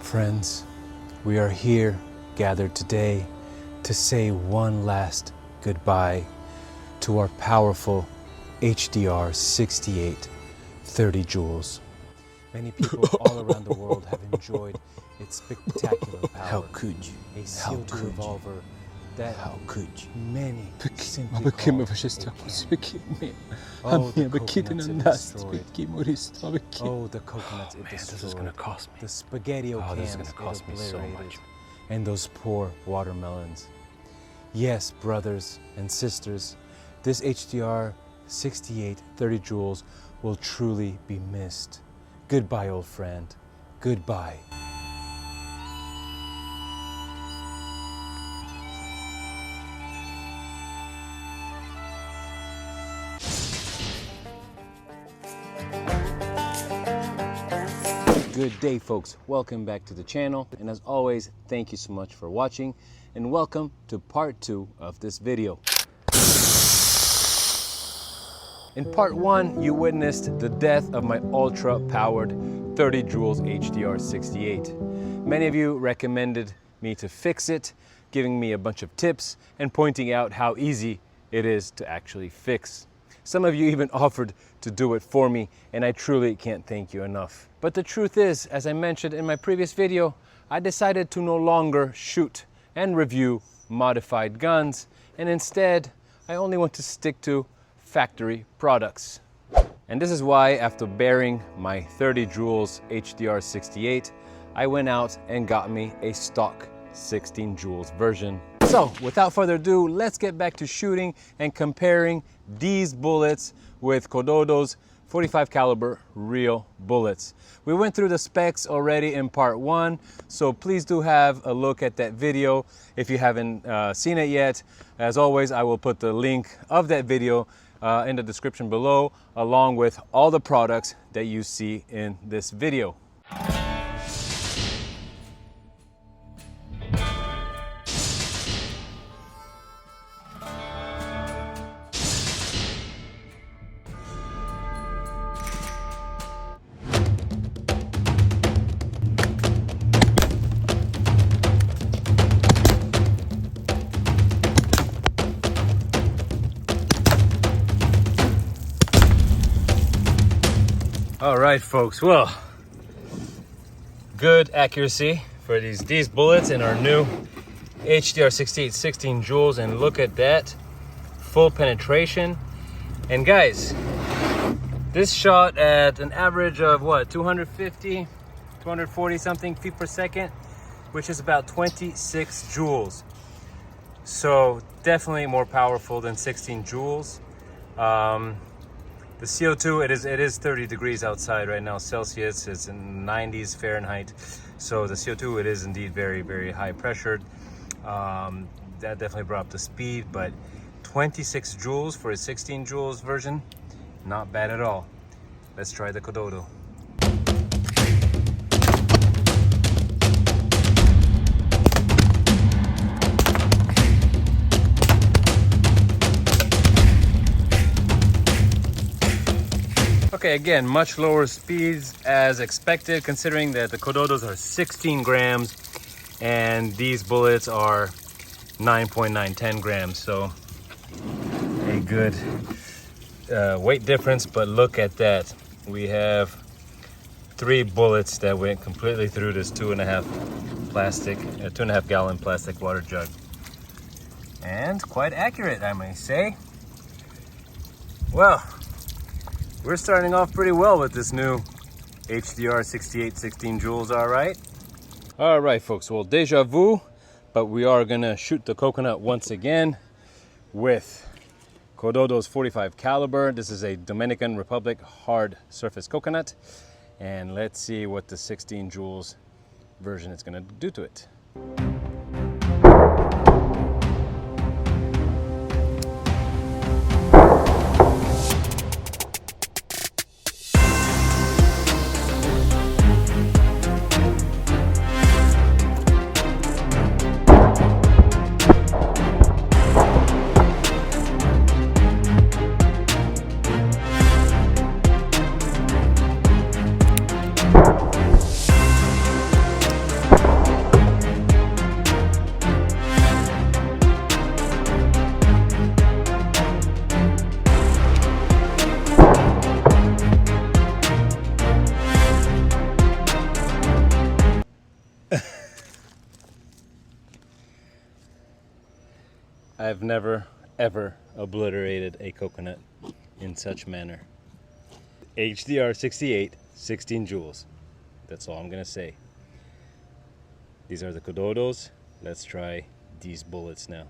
Friends, we are here gathered today to say one last goodbye to our powerful HDR 68 30 joules. Many people all around the world have enjoyed its spectacular power. How could you? A CO2 revolver that How could you? many simply Perché mi call faceste a così? gift. Perché me? Oh, the Perché te ne coconuts it andasti? destroyed. Perché moriste? Ma perché? Oh, the coconuts it Man, this is destroyed. gonna cost me. The spaghetti Oh, cans this is gonna it cost me so obliterated. much. And those poor watermelons. Yes, brothers and sisters, this HDR 68 30 joules will truly be missed. Goodbye, old friend. Goodbye. Good day, folks. Welcome back to the channel. And as always, thank you so much for watching and welcome to part 2 of this video. In part 1, you witnessed the death of my ultra-powered 30 joules HDR 68. Many of you recommended me to fix it, giving me a bunch of tips and pointing out how easy it is to actually fix. Some of you even offered to do it for me, and I truly can't thank you enough. But the truth is, as I mentioned in my previous video, I decided to no longer shoot and review modified guns, and instead, I only want to stick to factory products. And this is why, after bearing my 30 joules HDR 68, I went out and got me a stock 16 joules version. So without further ado, let's get back to shooting and comparing these bullets with CODODO's 45 caliber real bullets. We went through the specs already in part 1, so please do have a look at that video if you haven't seen it yet. As always, I will put the link of that video in the description below, along with all the products that you see in this video. All right, folks, well, good accuracy for these bullets in our new HDR 68 16 joules, and look at that, full penetration. And guys, this shot at an average of what, 250, 240 something feet per second, which is about 26 joules. So definitely more powerful than 16 joules. The CO2, it is 30 degrees outside right now, Celsius. It's in 90s Fahrenheit. So the CO2, it is indeed very, very high pressured. That definitely brought up the speed, but 26 joules for a 16 joules version, not bad at all. Let's try the CODODO. Okay, again, much lower speeds as expected, considering that the CODODOs are 16 grams and these bullets are 9.910 grams. So a good weight difference, but look at that. We have 3 bullets that went completely through this 2.5 gallon plastic water jug. And quite accurate, I may say. Well, we're starting off pretty well with this new HDR 68 16 joules, all right? All right, folks, well, deja vu, but we are gonna shoot the coconut once again with CODODO's 45 caliber. This is a Dominican Republic hard surface coconut. And let's see what the 16 joules version is gonna do to it. have never ever obliterated a coconut in such manner. HDR 68, 16 joules. That's all I'm gonna say. These are the CODODOs. Let's try these bullets now.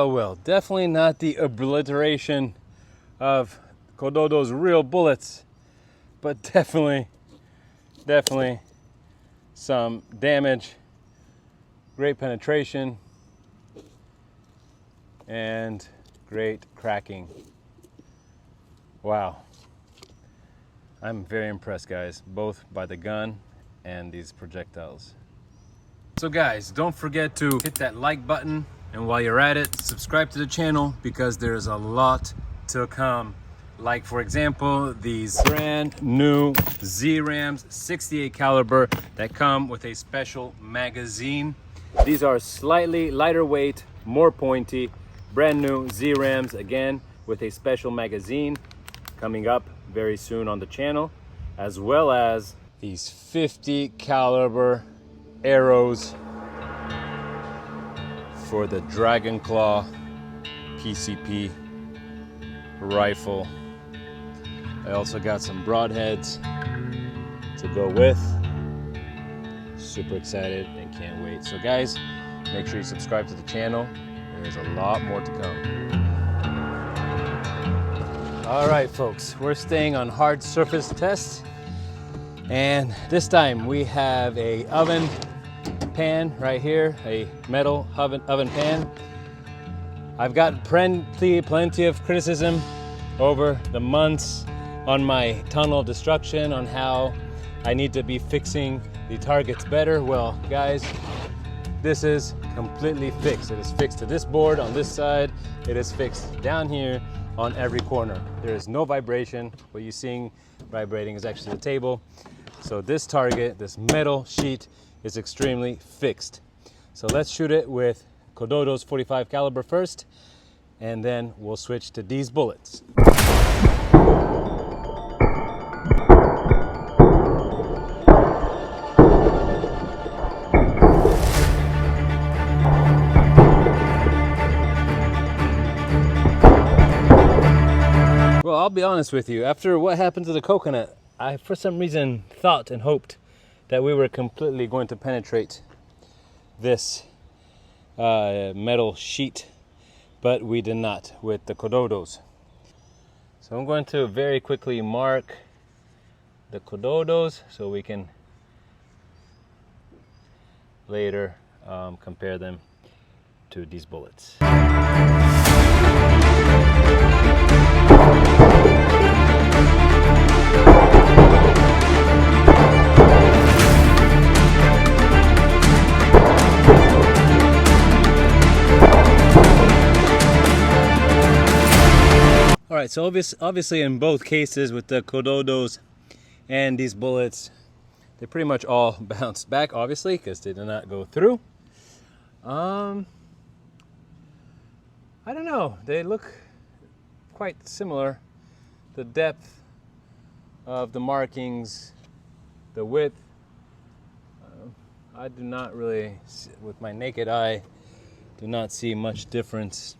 Well, definitely not the obliteration of CODODO's real bullets, but definitely some damage, great penetration, and great cracking. Wow. I'm very impressed, guys, both by the gun and these projectiles. So guys, don't forget to hit that like button. And while you're at it, subscribe to the channel because there's a lot to come. Like for example, these brand new Z-Rams 68 caliber that come with a special magazine. These are slightly lighter weight, more pointy, brand new Z-Rams again with a special magazine coming up very soon on the channel, as well as these 50 caliber arrows for the Dragon Claw PCP rifle. I also got some broadheads to go with. Super excited and can't wait. So guys, make sure you subscribe to the channel. There's a lot more to come. All right, folks, we're staying on hard surface tests. And this time we have a oven pan right here, a metal oven pan. I've got plenty of criticism over the months on my tunnel of destruction on how I need to be fixing the targets better. Well, guys, this is completely fixed. It is fixed to this board on this side. It is fixed down here on every corner. There is no vibration. What you're seeing vibrating is actually the table. So this target, this metal sheet, is extremely fixed. So let's shoot it with CODODO's 45 caliber first, and then we'll switch to these bullets. Well, I'll be honest with you, after what happened to the coconut, I for some reason thought and hoped that we were completely going to penetrate this metal sheet, but we did not with the CODODOs. So I'm going to very quickly mark the CODODOs so we can later compare them to these bullets. All right, so obviously in both cases with the CODODOs and these bullets, they pretty much all bounced back, obviously, because they did not go through. I don't know, they look quite similar. The depth of the markings, the width, I do not really, with my naked eye, do not see much difference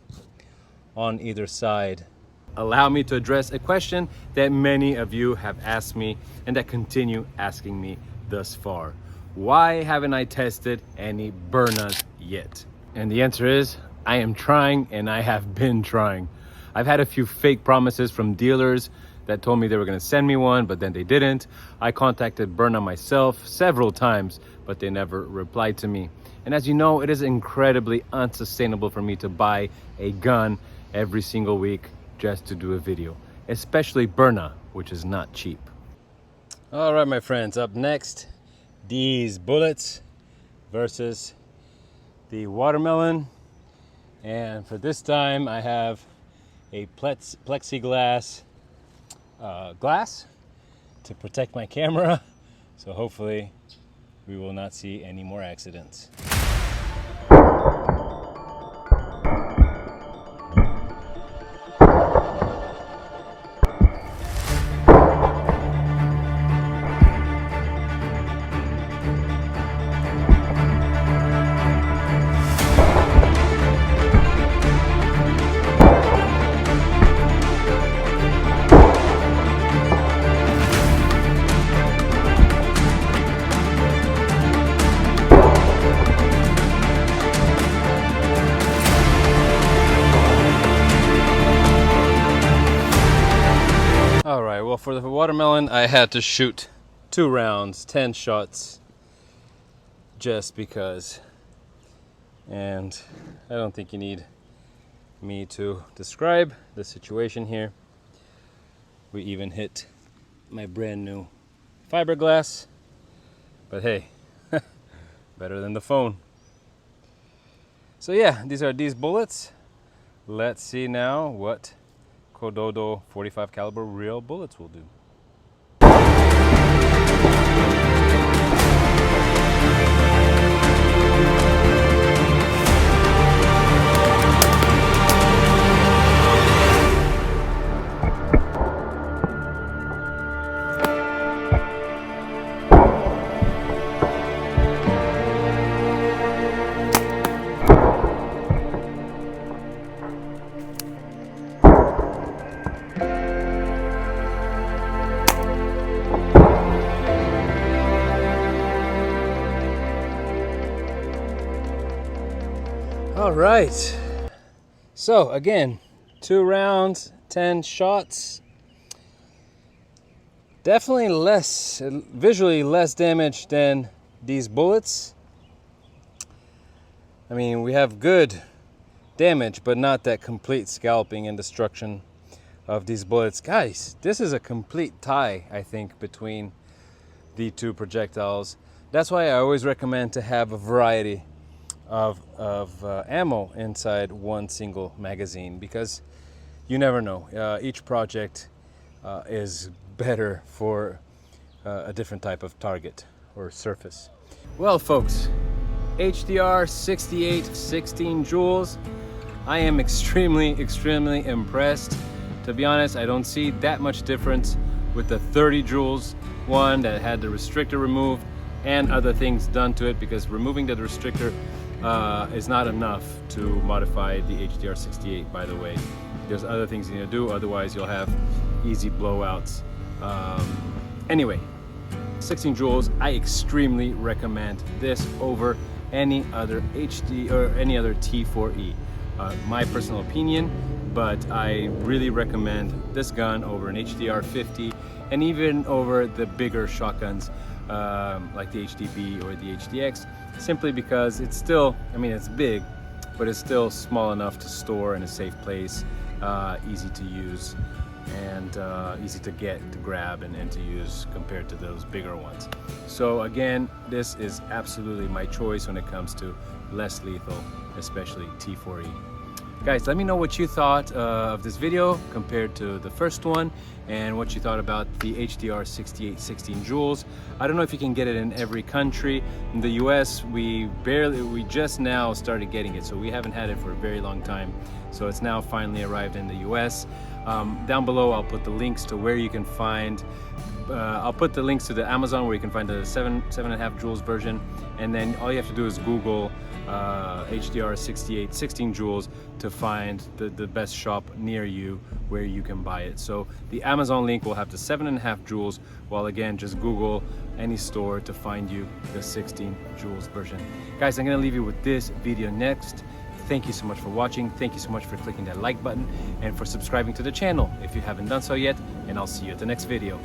on either side. Allow me to address a question that many of you have asked me and that continue asking me thus far. Why haven't I tested any Byrnas yet? And the answer is, I am trying, and I have been trying. I've had a few fake promises from dealers that told me they were gonna send me one, but then they didn't. I contacted Byrna myself several times, but they never replied to me. And as you know, it is incredibly unsustainable for me to buy a gun every single week just to do a video, especially Byrna, which is not cheap. All right, my friends, up next, these bullets versus the watermelon And for this time, I have a plexiglass glass to protect my camera. So hopefully we will not see any more accidents. Alright, well, for the watermelon, I had to shoot 2 rounds, 10 shots, just because. And I don't think you need me to describe the situation here. We even hit my brand new fiberglass, but hey, better than the phone. So yeah, these are DEEZ bullets. Let's see now what CODODO 45 caliber real bullets will do. All right, so again, 2 rounds, 10 shots. Definitely less, visually less damage than these bullets. I mean, we have good damage, but not that complete scalping and destruction of these bullets. Guys, this is a complete tie, I think, between the 2 projectiles. That's why I always recommend to have a variety of ammo inside one single magazine, because you never know. Each project is better for a different type of target or surface. Well, folks, HDR 68 16 joules. I am extremely impressed. To be honest, I don't see that much difference with the 30 joules one that had the restrictor removed and other things done to it, because removing the restrictor is not enough to modify the HDR 68, by the way. There's other things you need to do, otherwise you'll have easy blowouts. Anyway, 16 joules, I extremely recommend this over any other HD or any other T4E. My personal opinion, but I really recommend this gun over an HDR 50 and even over the bigger shotguns like the HDB or the HDX, simply because it's still, I mean, it's big, but it's still small enough to store in a safe place, easy to use, and easy to get, to grab, and to use compared to those bigger ones. So again, this is absolutely my choice when it comes to less lethal, especially T4E. Guys, let me know what you thought of this video compared to the first one, and what you thought about the HDR 68 16 joules. I don't know if you can get it in every country. In the US, we just now started getting it, so we haven't had it for a very long time. So it's now finally arrived in the US. Down below, I'll put the links to where you can find, I'll put the links to the Amazon where you can find the 7.5 joules version, and then all you have to do is Google HDR 68 16 joules to find the best shop near you where you can buy it. So the Amazon link will have the 7.5 joules, while again, just Google any store to find you the 16 joules version. Guys, I'm gonna leave you with this video next. Thank you so much for watching. Thank you so much for clicking that like button and for subscribing to the channel if you haven't done so yet, and I'll see you at the next video.